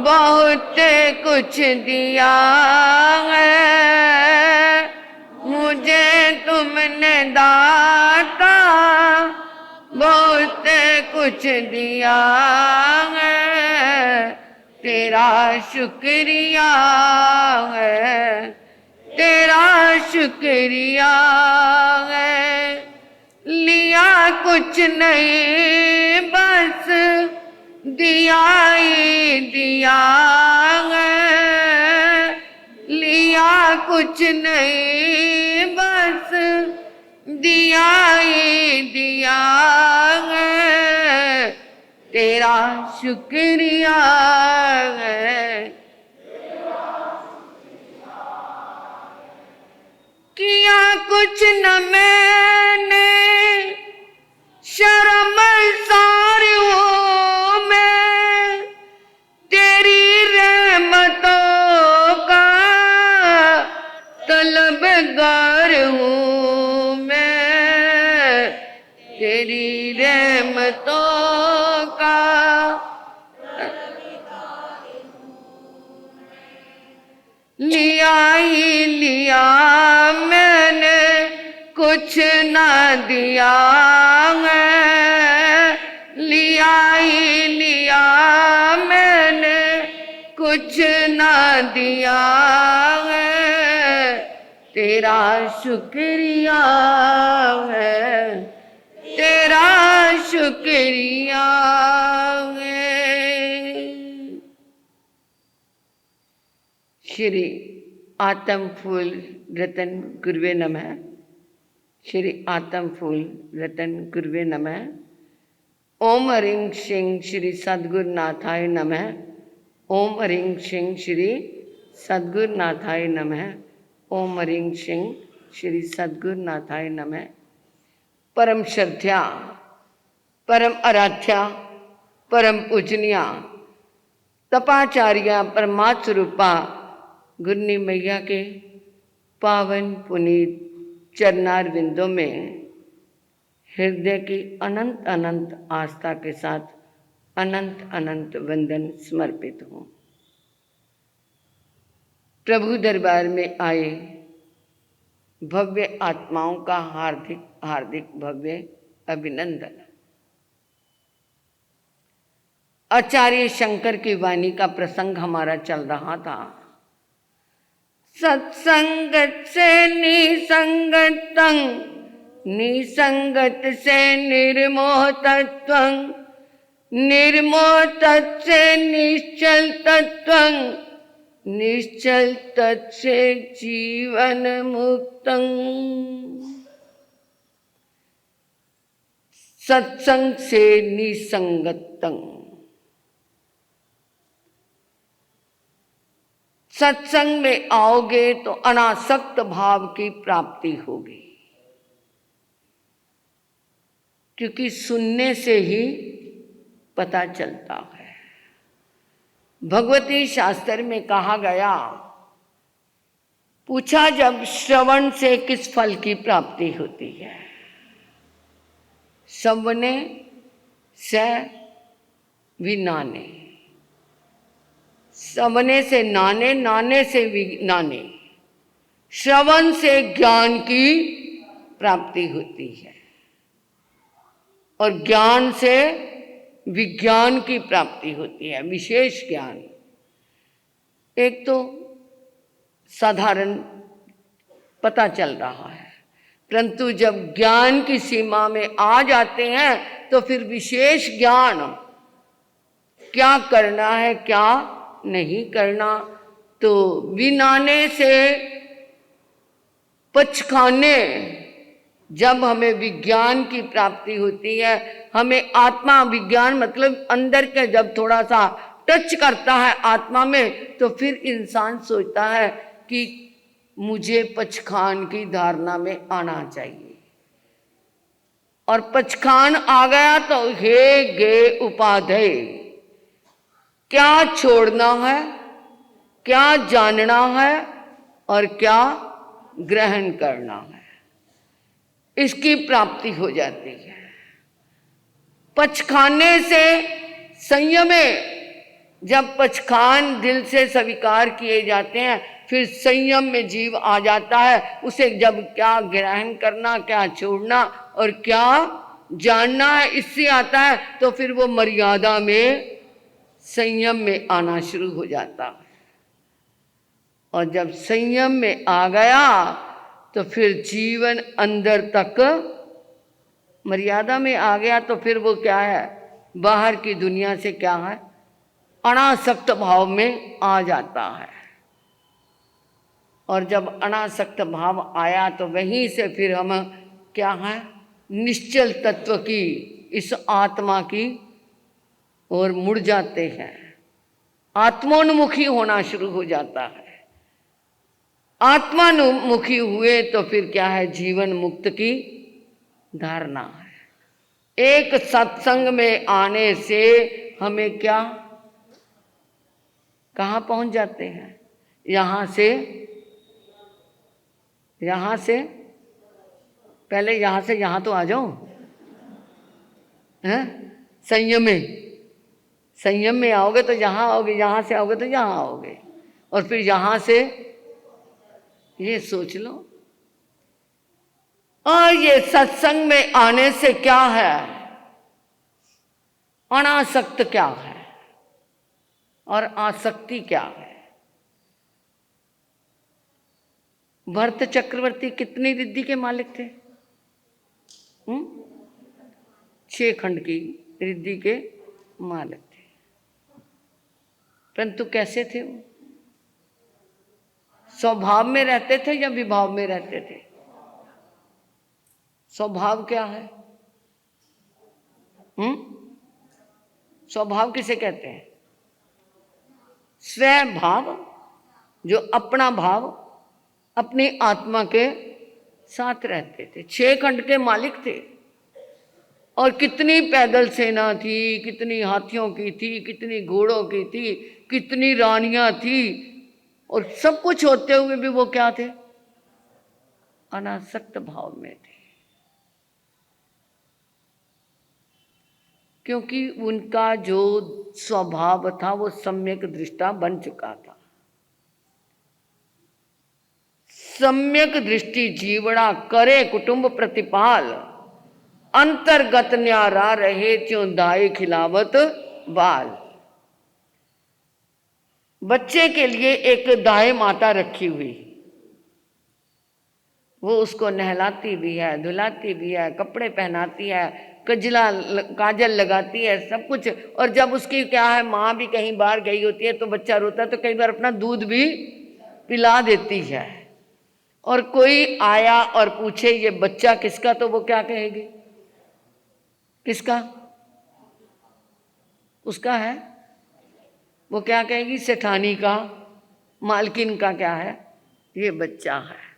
बहुत कुछ दिया है मुझे तुमने दाता, बहुत कुछ दिया है, तेरा शुक्रिया है, तेरा शुक्रिया है। लिया कुछ नहीं बस दिया ही दिया है, लिया कुछ नहीं बस दिया ही दिया है, तेरा शुक्रिया है। किया कुछ न मैंने शर्मसार हूँ मैं, तेरी रहमतों का तलबगार हूँ मैं, तेरी रहमतों का। लिया ही लिया मैंने कुछ ना दिया है, लिया ही लिया मैंने कुछ ना दिया है, तेरा शुक्रिया है, तेरा शुक्रिया है। श्री आत्म फूल रतन गुरुवे नमः। श्री आत्म फूल रतन गुरुवे नमः। ओम ह्रीं श्रीं श्री सद्गुरुनाथाय नमः। ओम ह्रीं श्रीं श्री सद्गुरुनाथाय नमः। ओम ह्रीं श्रीं श्री सद्गुरुनाथाय नमः। परम श्रद्धा, परम आराध्या, परम पूजनिया, तपाचार्या परमात्म स्वरूपा गुरनी मैया के पावन पुनीत चरणार विंदों में हृदय की अनंत अनंत आस्था के साथ अनंत अनंत वंदन समर्पित हूँ। प्रभु दरबार में आए भव्य आत्माओं का हार्दिक हार्दिक भव्य अभिनंदन। आचार्य शंकर की वाणी का प्रसंग हमारा चल रहा था। सत्संगत से निसंगतं, निसंगत से निर्मोह तत्वं, निर्मोह तत् से निश्चल तत्वं, निश्चल तत् से जीवन मुक्तं। सत्संग से निसंगतं, सत्संग में आओगे तो अनासक्त भाव की प्राप्ति होगी, क्योंकि सुनने से ही पता चलता है। भगवती शास्त्र में कहा गया, पूछा जब श्रवण से किस फल की प्राप्ति होती है। श्रवणे से विनाने, श्रवणे से नाने, नाने से विनाने। श्रवण से ज्ञान की प्राप्ति होती है और ज्ञान से विज्ञान की प्राप्ति होती है, विशेष ज्ञान। एक तो साधारण पता चल रहा है, परंतु जब ज्ञान की सीमा में आ जाते हैं तो फिर विशेष ज्ञान, क्या करना है क्या नहीं करना, तो विनाने से पचखाने। जब हमें विज्ञान की प्राप्ति होती है, हमें आत्मा विज्ञान मतलब अंदर के जब थोड़ा सा टच करता है आत्मा में, तो फिर इंसान सोचता है कि मुझे पचखान की धारणा में आना चाहिए। और पचखान आ गया तो हे गे उपाधेय, क्या छोड़ना है, क्या जानना है और क्या ग्रहण करना है, इसकी प्राप्ति हो जाती है। पचखाने से संयमे जब पचखान दिल से स्वीकार किए जाते हैं, फिर संयम में जीव आ जाता है। उसे जब क्या ग्रहण करना, क्या छोड़ना और क्या जानना है, इससे आता है, तो फिर वो मर्यादा में, संयम में आना शुरू हो जाता है। और जब संयम में आ गया तो फिर जीवन अंदर तक, मर्यादा में आ गया तो फिर वो क्या है, बाहर की दुनिया से क्या है, अनासक्त भाव में आ जाता है। और जब अनासक्त भाव आया तो वहीं से फिर हम क्या है, निश्चल तत्व की, इस आत्मा की ओर मुड़ जाते हैं। आत्मोन्मुखी होना शुरू हो जाता है। आत्मानुमुखी हुए तो फिर क्या है, जीवन मुक्त की धारणा है। एक सत्संग में आने से हमें क्या, कहाँ पहुंच जाते हैं, यहां से पहले यहां से यहां तो आ जाओ, हैं? संयम में आओगे तो यहां आओगे, यहां से आओगे तो यहां आओगे, और फिर यहां से ये सोच लो। और ये सत्संग में आने से क्या है, अनासक्त क्या है और आसक्ति क्या है। भरत चक्रवर्ती कितनी रिद्धि के मालिक थे? 6 खंड की रिद्धि के मालिक थे। परंतु कैसे थे वो? स्वभाव में रहते थे या विभाव में रहते थे? स्वभाव क्या है? स्वभाव किसे कहते हैं? स्वभाव, जो अपना भाव अपनी आत्मा के साथ रहते थे। 6 खंड के मालिक थे। और कितनी पैदल सेना थी, कितनी हाथियों की थी, कितनी घोड़ों की थी, कितनी रानियां थी, और सब कुछ होते हुए भी वो क्या थे, अनासक्त भाव में थे। क्योंकि उनका जो स्वभाव था वो सम्यक दृष्टा बन चुका था। सम्यक दृष्टि जीवड़ा करे कुटुंब प्रतिपाल, अंतर्गत न्यारा रहे त्यों दाए खिलावत बाल। बच्चे के लिए एक दाई माता रखी हुई, वो उसको नहलाती भी है, धुलाती भी है, कपड़े पहनाती है, काजल लगाती है, सब कुछ। और जब उसकी क्या है, माँ भी कहीं बाहर गई होती है तो बच्चा रोता है तो कई बार अपना दूध भी पिला देती है। और कोई आया और पूछे ये बच्चा किसका, तो वो क्या कहेगी, किसका? उसका है। वो क्या कहेगी, सेठानी का, मालकिन का क्या है, ये बच्चा है।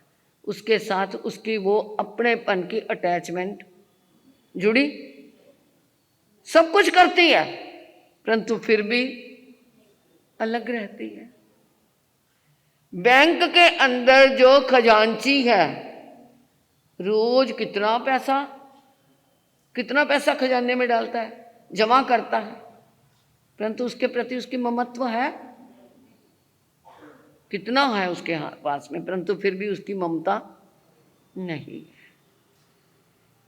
उसके साथ उसकी वो अपनेपन की अटैचमेंट जुड़ी, सब कुछ करती है, परंतु फिर भी अलग रहती है। बैंक के अंदर जो खजांची है, रोज कितना पैसा खजाने में डालता है, जमा करता है, परंतु उसके प्रति उसकी ममत्व है, कितना है उसके पास में, परंतु फिर भी उसकी ममता नहीं।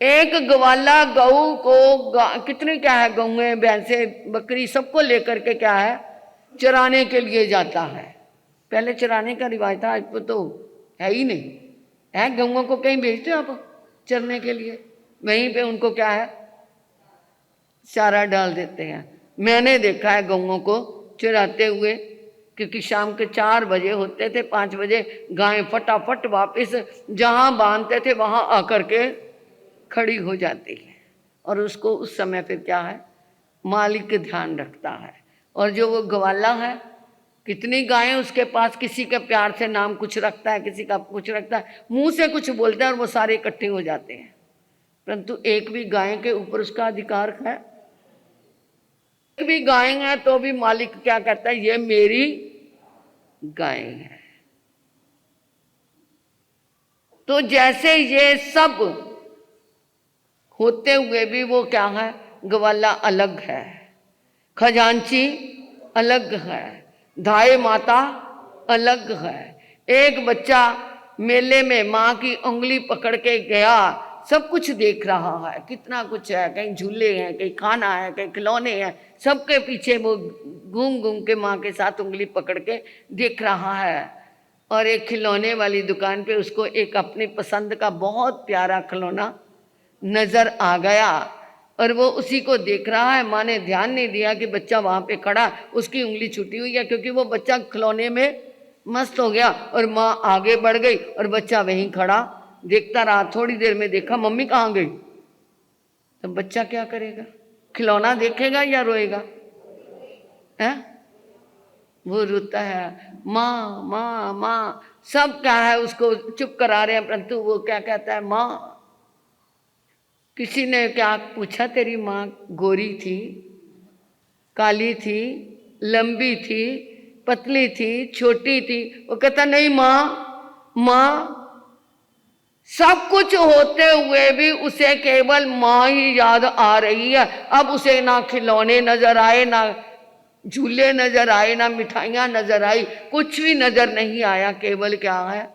एक ग्वाला गऊ को कितनी क्या है, गऊएं, भैंसे, बकरी सबको लेकर के क्या है, चराने के लिए जाता है। पहले चराने का रिवाज था, आज तो है ही नहीं है। गऊओं को कहीं भेजते हो आप चरने के लिए, वहीं पे उनको क्या है, चारा डाल देते हैं। मैंने देखा है गऊओं को चराते हुए, क्योंकि शाम के 4 बजे होते थे, 5 बजे गायें फटाफट वापस जहाँ बांधते थे वहाँ आकर के खड़ी हो जाती है। और उसको उस समय फिर क्या है, मालिक ध्यान रखता है। और जो वो ग्वाला है, कितनी गायें उसके पास, किसी के प्यार से नाम कुछ रखता है, किसी का कुछ रखता है, मुंह से कुछ बोलता है और वो सारे इकट्ठे हो जाते हैं, परंतु एक भी गाय के ऊपर उसका अधिकार है। एक भी गाय है तो भी मालिक क्या कहता है, ये मेरी गाय है। तो जैसे ये सब होते हुए भी वो क्या है, ग्वाला अलग है, खजांची अलग है, धाय माता अलग है। एक बच्चा मेले में माँ की उंगली पकड़ के गया, सब कुछ देख रहा है, कितना कुछ है, कहीं झूले हैं, कहीं खाना है, कहीं खिलौने हैं, सबके पीछे वो घूम घूम के माँ के साथ उंगली पकड़ के देख रहा है। और एक खिलौने वाली दुकान पे उसको एक अपनी पसंद का बहुत प्यारा खिलौना नजर आ गया और वो उसी को देख रहा है। माँ ने ध्यान नहीं दिया कि बच्चा वहां पे खड़ा, उसकी उंगली छूटी हुई है, क्योंकि वो बच्चा खिलौने में मस्त हो गया। और माँ आगे बढ़ गई और बच्चा वहीं खड़ा देखता रहा। थोड़ी देर में देखा मम्मी कहाँ गई, तो बच्चा क्या करेगा, खिलौना देखेगा या रोएगा? है वो रोता है, माँ माँ माँ, सब क्या है उसको चुप करा रहे हैं, परंतु वो क्या कहता है, माँ। किसी ने क्या पूछा, तेरी माँ गोरी थी, काली थी, लंबी थी, पतली थी, छोटी थी? वो कहता नहीं माँ, माँ। सब कुछ होते हुए भी उसे केवल माँ ही याद आ रही है। अब उसे ना खिलौने नजर आए, ना झूले नजर आए, ना मिठाइयां नजर आई, कुछ भी नजर नहीं आया, केवल क्या है।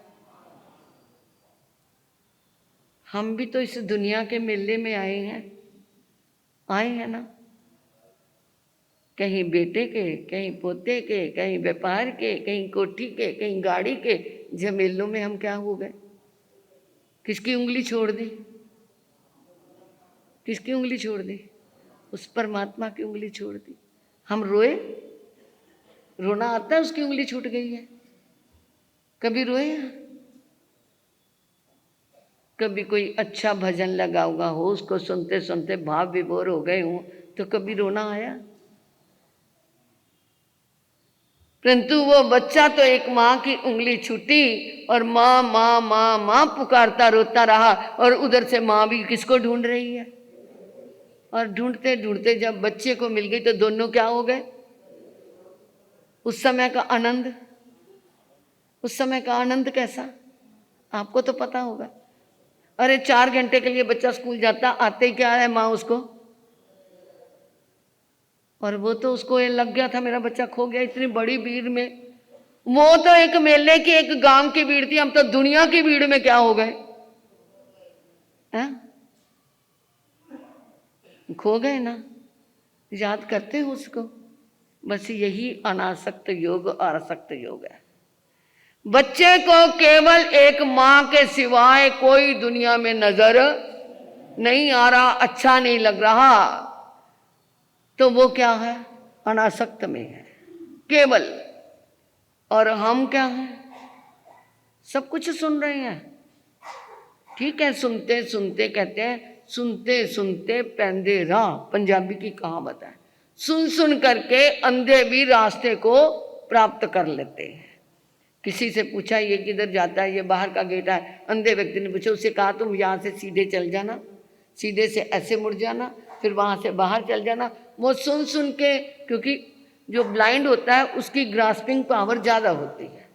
हम भी तो इस दुनिया के मेले में आए हैं ना, कहीं बेटे के, कहीं पोते के, कहीं व्यापार के, कहीं कोठी के, कहीं गाड़ी के झमेलों में हम क्या हो गए? किसकी उंगली छोड़ दी? किसकी उंगली छोड़ दी? उस परमात्मा की उंगली छोड़ दी। हम रोए, रोना आता है उसकी उंगली छूट गई है? कभी रोए? कभी कोई अच्छा भजन लगा हुआ हो, उसको सुनते सुनते भाव विभोर हो गए हों, तो कभी रोना आया? परंतु वो बच्चा तो एक माँ की उंगली छूटी और माँ माँ माँ माँ पुकारता रोता रहा, और उधर से माँ भी किसको ढूंढ रही है। और ढूंढते ढूंढते जब बच्चे को मिल गई तो दोनों क्या हो गए? उस समय का आनंद, उस समय का आनंद कैसा, आपको तो पता होगा। अरे 4 घंटे के लिए बच्चा स्कूल जाता, आते ही क्या है माँ उसको, और वो तो उसको ये लग गया था मेरा बच्चा खो गया इतनी बड़ी भीड़ में। वो तो एक मेले की, एक गांव की भीड़ थी, हम तो दुनिया की भीड़ में क्या हो गए, खो गए ना। याद करते हो उसको? बस यही अनासक्त योग और आसक्त योग है। बच्चे को केवल एक माँ के सिवाय कोई दुनिया में नजर नहीं आ रहा, अच्छा नहीं लग रहा, तो वो क्या है, अनासक्त में है केवल। और हम क्या हैं, सब कुछ सुन रहे हैं, ठीक है, सुनते सुनते, कहते हैं सुनते सुनते पैंदे राह, पंजाबी की कहावत है। सुन सुन करके अंधे भी रास्ते को प्राप्त कर लेते हैं। किसी से पूछा ये किधर जाता है, ये बाहर का गेट है। अंधे व्यक्ति ने पूछा, उससे कहा तुम यहाँ से सीधे चल जाना, सीधे से ऐसे मुड़ जाना, फिर वहाँ से बाहर चल जाना। वो सुन सुन के, क्योंकि जो ब्लाइंड होता है उसकी ग्रास्पिंग पावर ज़्यादा होती है,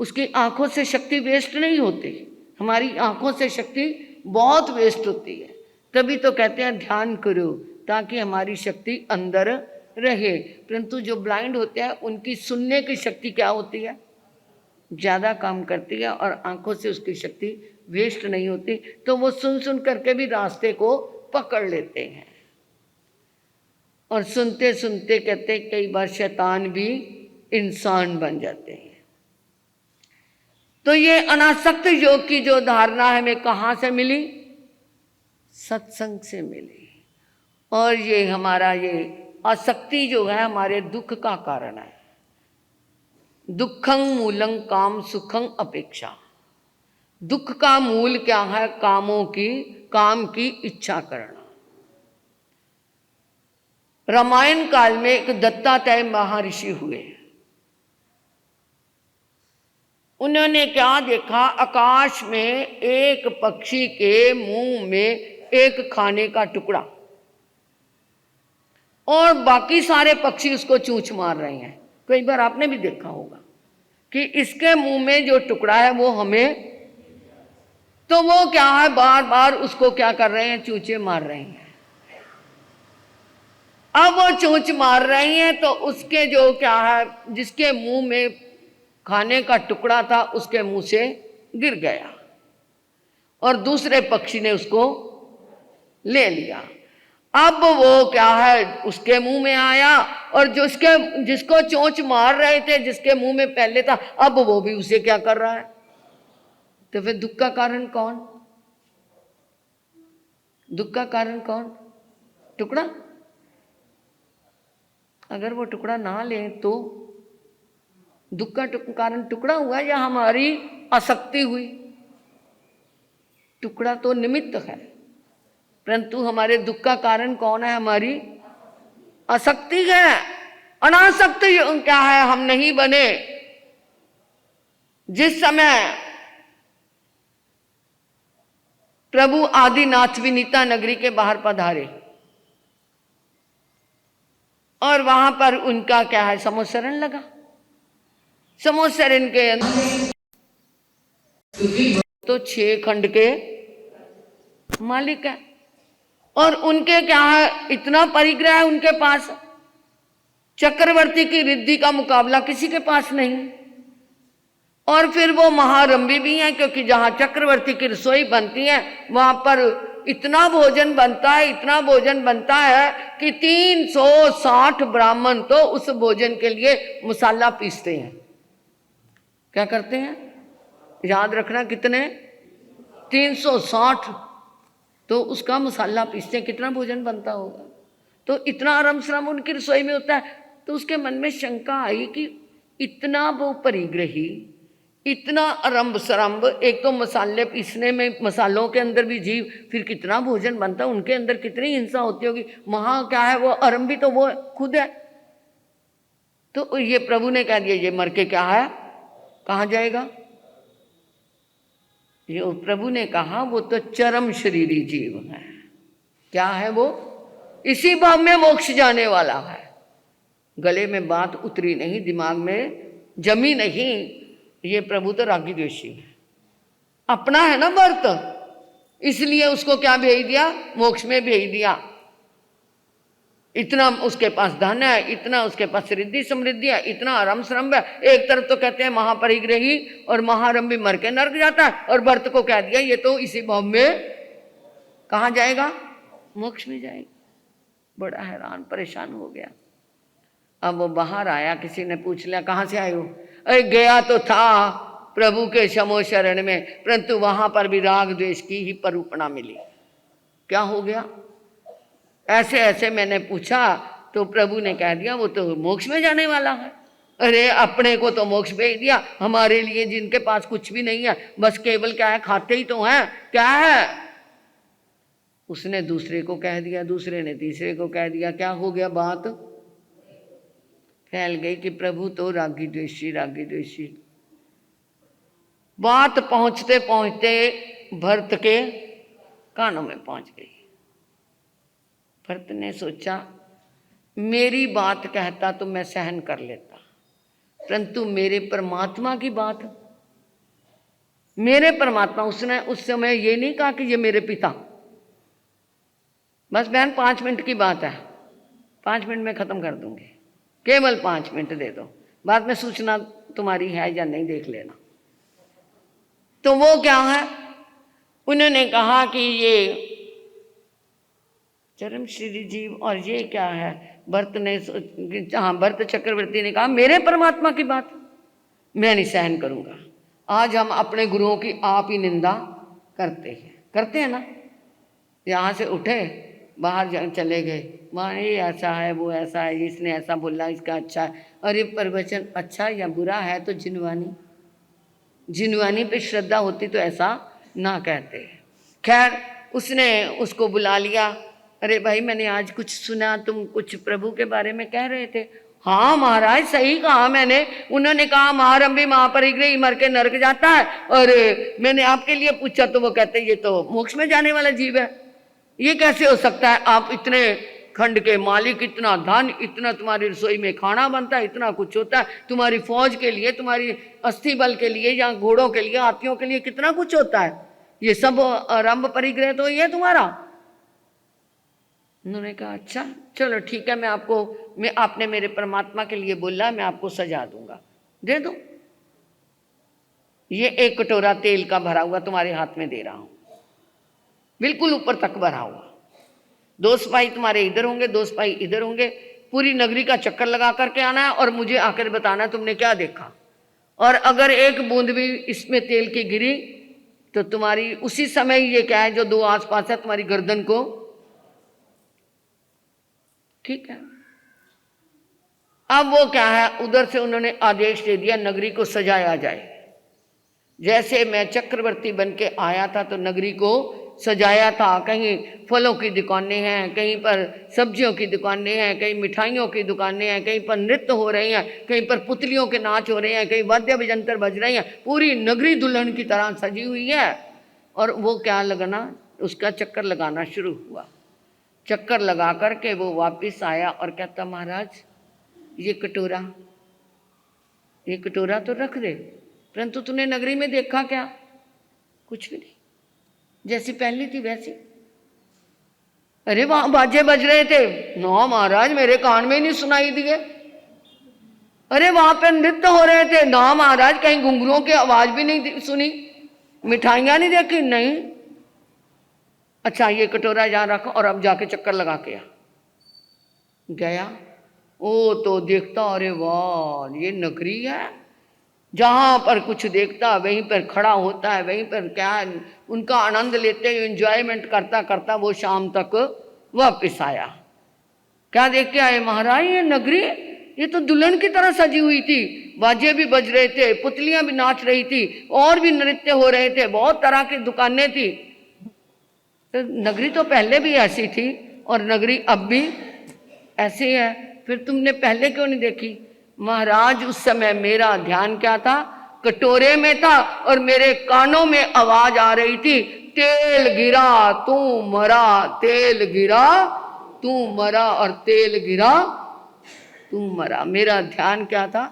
उसकी आंखों से शक्ति वेस्ट नहीं होती। हमारी आंखों से शक्ति बहुत वेस्ट होती है। तभी तो कहते हैं ध्यान करो ताकि हमारी शक्ति अंदर रहे। परंतु जो ब्लाइंड होते हैं उनकी सुनने की शक्ति क्या होती है, ज़्यादा काम करती है, और आंखों से उसकी शक्ति वेस्ट नहीं होती। तो वो सुन सुन करके भी रास्ते को पकड़ लेते हैं। और सुनते सुनते कहते कई बार शैतान भी इंसान बन जाते हैं। तो ये अनासक्त योग की जो धारणा है हमें कहाँ से मिली? सत्संग से मिली। और ये हमारा ये आसक्ति जो है हमारे दुख का कारण है। दुखं मूलं काम सुखं अपेक्षा। दुख का मूल क्या है? काम की इच्छा करना। रामायण काल में एक दत्तात्रेय महर्षि हुए। उन्होंने क्या देखा? आकाश में एक पक्षी के मुंह में एक खाने का टुकड़ा, और बाकी सारे पक्षी उसको चूंच मार रहे हैं। कई बार आपने भी देखा होगा कि इसके मुंह में जो टुकड़ा है वो हमें, तो वो क्या है, बार बार उसको क्या कर रहे हैं, चूचे मार रहे हैं। अब वो चोंच मार रही है तो उसके जो क्या है, जिसके मुंह में खाने का टुकड़ा था उसके मुंह से गिर गया और दूसरे पक्षी ने उसको ले लिया। अब वो क्या है, उसके मुंह में आया और जिसको चोंच मार रहे थे, जिसके मुंह में पहले था, अब वो भी उसे क्या कर रहा है। तो फिर दुख का कारण कौन? दुख का कारण कौन? टुकड़ा। अगर वो टुकड़ा ना ले तो दुख का कारण टुकड़ा हुआ या हमारी आसक्ति हुई? टुकड़ा तो निमित्त है, परंतु हमारे दुख का कारण कौन है? हमारी आसक्ति है। अनासक्त क्या है, हम नहीं बने। जिस समय प्रभु आदिनाथ विनीता नगरी के बाहर पधारे और वहां पर उनका क्या है, समोसरण लगा। समोसरण के अंदर तो 6 खंड के मालिक है और उनके क्या है, इतना परिग्रह है उनके पास, चक्रवर्ती की रिद्धि का मुकाबला किसी के पास नहीं। और फिर वो महारंभी भी हैं, क्योंकि जहां चक्रवर्ती की रसोई बनती है वहां पर इतना भोजन बनता है, इतना भोजन बनता है कि 360 ब्राह्मण तो उस भोजन के लिए मसाला पीसते हैं। क्या करते हैं? याद रखना, कितने? 360 तो उसका मसाला पीसते हैं। कितना भोजन बनता होगा? तो इतना आराम श्रम उनकी रसोई में होता है। तो उसके मन में शंका आई कि इतना वो परिग्रही, इतना आरंभ सरंभ, एक तो मसाले पीसने में, मसालों के अंदर भी जीव, फिर कितना भोजन बनता है, उनके अंदर कितनी हिंसा होती होगी। वहां क्या है, वो आरंभी तो वो खुद है। तो ये प्रभु ने कह दिया, ये मर के क्या है, कहाँ जाएगा? ये प्रभु ने कहा वो तो चरम शरीरी जीव है। क्या है वो? इसी भाव में मोक्ष जाने वाला है। गले में बात उतरी नहीं, दिमाग में जमी नहीं। ये प्रभु तो रागी द्वेषी है, अपना है ना व्रत, इसलिए उसको क्या भेज दिया? मोक्ष में भेज दिया। इतना उसके पास धन है, इतना उसके पास रिद्धि समृद्धि है, इतना आराम श्रम है। एक तरफ तो कहते हैं महापरिग्रही और महारंभी मर के नरक जाता है, और व्रत को कह दिया ये तो इसी भाव में कहाँ जाएगा? मोक्ष में जाएगा। बड़ा हैरान परेशान हो गया। अब वो बाहर आया, किसी ने पूछ लिया कहाँ से आए हो? अरे गया तो था प्रभु के शमो शरण में, परंतु वहां पर भी राग द्वेष की ही परूपणा मिली। क्या हो गया? ऐसे ऐसे मैंने पूछा तो प्रभु ने कह दिया वो तो मोक्ष में जाने वाला है। अरे अपने को तो मोक्ष भेज दिया, हमारे लिए जिनके पास कुछ भी नहीं है, बस केवल क्या है, खाते ही तो हैं, क्या है? उसने दूसरे को कह दिया, दूसरे ने तीसरे को कह दिया। क्या हो गया? बात फैल गई कि प्रभु तो रागी द्वेषी, रागी द्वेषी। बात पहुंचते पहुंचते भरत के कानों में पहुंच गई। भरत ने सोचा मेरी बात कहता तो मैं सहन कर लेता, परंतु मेरे परमात्मा की बात, मेरे परमात्मा, उसने उस समय ये नहीं कहा कि ये मेरे पिता। बस बहन 5 मिनट की बात है, 5 मिनट में खत्म कर दूंगी, केवल 5 मिनट दे दो, बाद में सूचना तुम्हारी है या नहीं देख लेना। तो वो क्या है, उन्होंने कहा कि ये चरम श्री जीव, और ये क्या है? भरत ने, हाँ, भरत चक्रवर्ती ने कहा मेरे परमात्मा की बात मैं नहीं सहन करूंगा। आज हम अपने गुरुओं की आप ही निंदा करते हैं ना। यहाँ से उठे, बाहर चले गए, वहाँ ये ऐसा है, वो ऐसा है, इसने ऐसा बोला, इसका अच्छा है। और ये प्रवचन अच्छा या बुरा है तो जिनवानी पे श्रद्धा होती तो ऐसा ना कहते। खैर उसने उसको बुला लिया। अरे भाई मैंने आज कुछ सुना, तुम कुछ प्रभु के बारे में कह रहे थे। हाँ महाराज सही कहा मैंने। उन्होंने कहा महारंभी महापरिग्रही मर के नरक जाता है, और मैंने आपके लिए पूछा तो वो कहते ये तो मोक्ष में जाने वाला जीव है। ये कैसे हो सकता है? आप इतने खंड के मालिक, इतना धन, इतना तुम्हारी रसोई में खाना बनता है, इतना कुछ होता है, तुम्हारी फौज के लिए, तुम्हारी अस्थि बल के लिए, या घोड़ों के लिए, हाथियों के लिए कितना कुछ होता है। ये सब आरंभ परिग्रह तो ये तुम्हारा। उन्होंने कहा अच्छा चलो ठीक है, मैं आपने मेरे परमात्मा के लिए बोला, मैं आपको सजा दूंगा, दे दो। ये 1 कटोरा तेल का भरा हुआ तुम्हारे हाथ में दे रहा हूं, बिल्कुल ऊपर तक भरा हुआ। 2 सिपाही तुम्हारे इधर होंगे, 2 सिपाही इधर होंगे, पूरी नगरी का चक्कर लगा करके आना है और मुझे आकर बताना तुमने क्या देखा। और अगर 1 बूंद भी इसमें तेल की गिरी तो तुम्हारी उसी समय ये क्या है जो 2 आसपास है तुम्हारी गर्दन को, ठीक है। अब वो क्या है, उधर से उन्होंने आदेश दे दिया नगरी को सजाया जाए। जैसे मैं चक्रवर्ती बन के आया था तो नगरी को सजाया था। कहीं फलों की दुकानें हैं, कहीं पर सब्जियों की दुकानें हैं, कहीं मिठाइयों की दुकानें हैं, कहीं पर नृत्य हो रहे हैं, कहीं पर पुतलियों के नाच हो रहे हैं, कहीं वाद्य विजंतर बज रहे हैं। पूरी नगरी दुल्हन की तरह सजी हुई है। और वो क्या लगना, उसका चक्कर लगाना शुरू हुआ। चक्कर लगा करके वो वापिस आया और कहता महाराज ये कटोरा तो रख दे, परंतु तूने नगरी में देखा क्या? कुछ भी नहीं, जैसी पहली थी वैसी। अरे वहां बाजे बज रहे थे। नो महाराज मेरे कान में नहीं सुनाई दिए। अरे वहां पे नृत्य हो रहे थे। ना महाराज कहीं घुंघरुओं की आवाज भी नहीं सुनी। मिठाइयां नहीं देखी, नहीं। अच्छा ये कटोरा यहां रखो और अब जाके चक्कर लगा के आ। गया, ओ तो देखता अरे वाह ये नगरी है। जहां पर कुछ देखता वहीं पर खड़ा होता है, वहीं पर क्या उनका आनंद लेते हुए एंजॉयमेंट करता करता वो शाम तक वापिस आया। क्या देख के आए महाराज? ये नगरी ये तो दुल्हन की तरह सजी हुई थी। बाजे भी बज रहे थे, पुतलियां भी नाच रही थी, और भी नृत्य हो रहे थे, बहुत तरह की दुकानें थी। तो नगरी तो पहले भी ऐसी थी और नगरी अब भी ऐसी है, फिर तुमने पहले क्यों नहीं देखी? महाराज उस समय मेरा ध्यान क्या था? कटोरे में था और मेरे कानों में आवाज आ रही थी, तेल गिरा तू मरा, तेल गिरा तू मरा, और तेल गिरा तू मरा। मेरा ध्यान क्या था?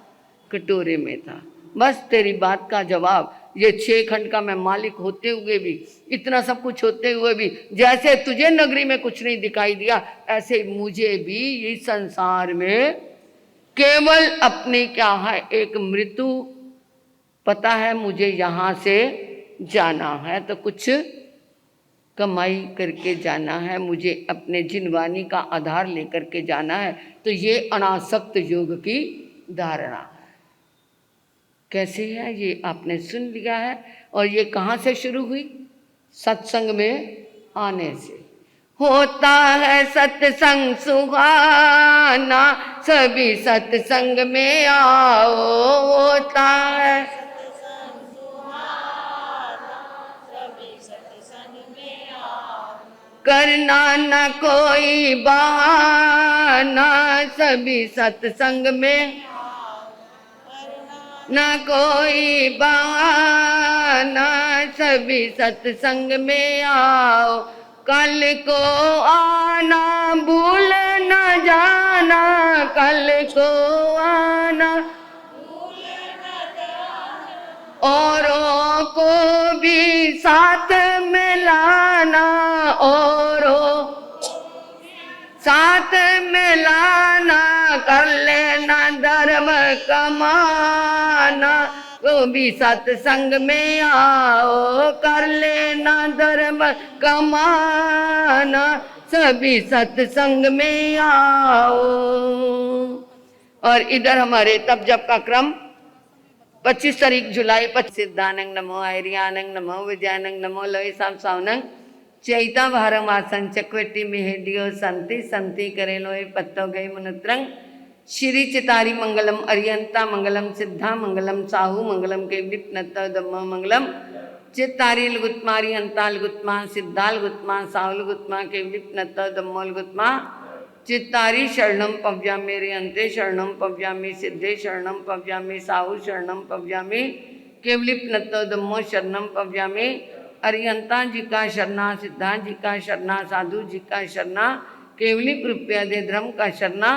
कटोरे में था। बस तेरी बात का जवाब, ये 6 खंड का मैं मालिक होते हुए भी, इतना सब कुछ होते हुए भी, जैसे तुझे नगरी में कुछ नहीं दिखाई दिया, ऐसे मुझे भी इस संसार में केवल अपनी क्या है एक मृत्यु पता है। मुझे यहाँ से जाना है तो कुछ कमाई करके जाना है, मुझे अपने जिनवानी का आधार लेकर के जाना है। तो ये अनासक्त योग की धारणा है। कैसी है ये आपने सुन लिया है। और ये कहाँ से शुरू हुई? सत्संग में आने से। होता है सत्संग सुहाना, सभी सत्संग में आओ। होता है सत्संग सुहाना, सभी सत्संग में आओ। करना न कोई बहाना, सभी सत्संग में न कोई बहाना, सभी सत्संग में आओ। कल को आना भूल न जाना, कल को आना भूल न जाना, औरों को भी साथ में लाना, औरों साथ में लाना। कर लेना धर्म कमाना, वो भी सत्संग में आओ। कर लेना धर्म कमाना, सभी सत्संग में आओ। और इधर हमारे तब जब का क्रम 25 तारीख जुलाई, सिद्धानंग नमो, आयरियानंग नमो, विजयानंग नमो, लोई साम सावनंग चैता भारम आसन चक्वटी मेहडियो संति संति करे लोए पत्तो गई मुनुत्रंग। श्री चितारी मंगलम अरियंता मंगलम सिद्धा मंगलम साहू मंगलम के विपनत दम्म मंगलम। चितारी लुगुत्मारी अंता लुगुत्मा सिद्धा लुगुत्मा साहू लुगुत्मा के विपनत दम्मो लुगुत्मा। चित्तारी शरणम पव्यामि रियंते शरणम पव्यामि सिद्धे शरणम पव्यामि साहू शरणम पव्यामि केवलिपनतो दम्मो शरणम पव्यामि। अरियंता जी का शरणा, सिद्धांत जी का शरणा, साधु जी का शरणा, केवली कृपया दे धर्म का शरणा।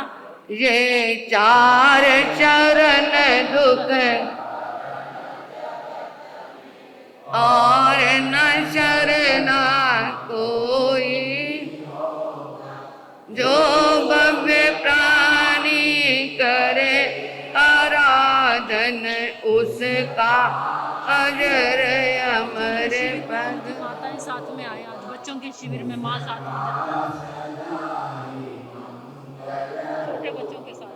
ये 4 चरण दुख और न शरणा कोई, जो भव्य प्राणी करे आराधन उसका अजर अमर पद। माताएं साथ में आए आज बच्चों के शिविर में, माँ साथ में छोटे बच्चों के साथ।